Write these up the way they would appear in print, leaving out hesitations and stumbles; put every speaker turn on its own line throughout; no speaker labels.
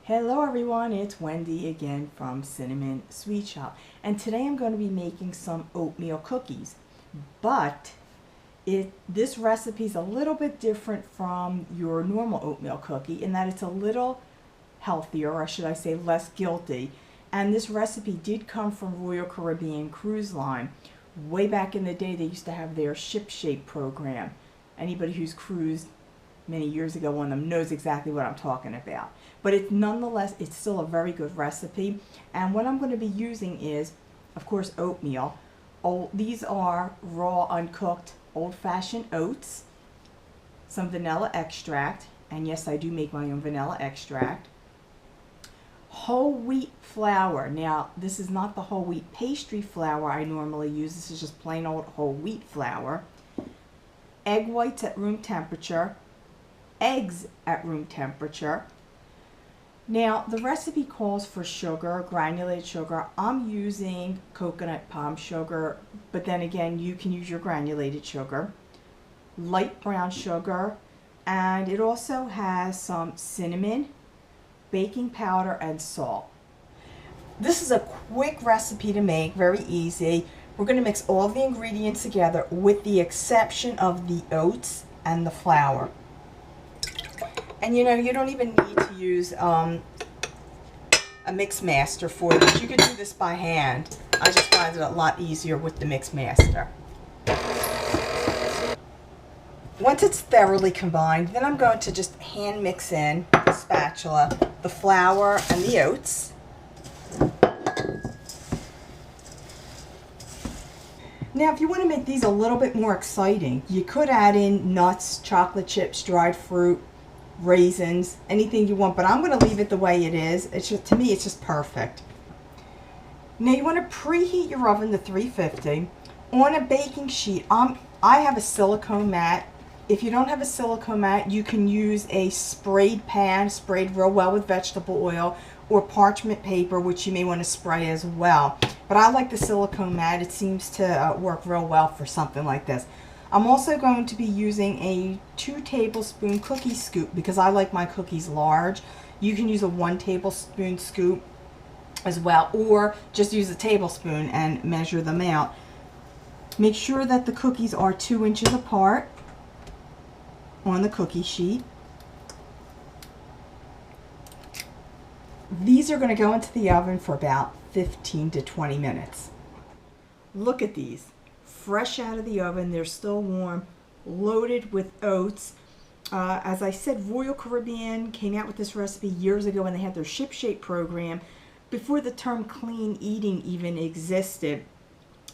Hello everyone, it's Wendy again from Cinnamon Sweet Shop, and today I'm going to be making some oatmeal cookies. But this recipe is a little bit different from your normal oatmeal cookie in that it's a little healthier, or should I say less guilty. And this recipe did come from Royal Caribbean Cruise Line. Way back in the day they used to have their Shoppe program. Anybody who's cruised many years ago on them knows exactly what I'm talking about. But it's still a very good recipe. And what I'm going to be using is, of course, oatmeal. These are raw, uncooked, old-fashioned oats, some vanilla extract, and yes, I do make my own vanilla extract. Whole wheat flour. Now, this is not the whole wheat pastry flour I normally use. This is just plain old whole wheat flour. Egg whites at room temperature. Eggs at room temperature. Now, the recipe calls for sugar, granulated sugar. I'm using coconut palm sugar, but then again, you can use your granulated sugar. Light brown sugar, and it also has some cinnamon, baking powder, and salt. This is a quick recipe to make, very easy. We're going to mix all the ingredients together with the exception of the oats and the flour. And you know, you don't even need to use a mix master for this. You could do this by hand. I just find it a lot easier with the mix master. Once it's thoroughly combined, then I'm going to just hand mix in with a spatula the flour and the oats. Now, if you want to make these a little bit more exciting, you could add in nuts, chocolate chips, dried fruit, raisins, anything you want, but I'm going to leave it the way it is. It's just, to me, it's just perfect. Now you want to preheat your oven to 350. On a baking sheet, I have a silicone mat. If you don't have a silicone mat, you can use a sprayed pan, sprayed real well with vegetable oil, or parchment paper, which you may want to spray as well. But I like the silicone mat. It seems to work real well for something like this. I'm also going to be using a 2 tablespoon cookie scoop because I like my cookies large. You can use a 1 tablespoon scoop as well, or just use a tablespoon and measure them out. Make sure that the cookies are 2 inches apart on the cookie sheet. These are going to go into the oven for about 15 to 20 minutes. Look at these. Fresh out of the oven, they're still warm, loaded with oats. As I said, Royal Caribbean came out with this recipe years ago when they had their Shoppe program, before the term clean eating even existed.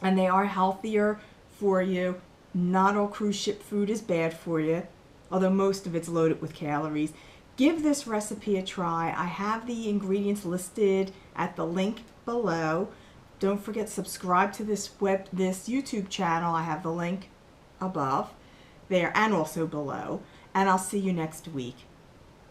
And they are healthier for you. Not all cruise ship food is bad for you, although most of it's loaded with calories. Give this recipe a try. I have the ingredients listed at the link below. Don't forget, subscribe to this YouTube channel. I have the link above there and also below. And I'll see you next week.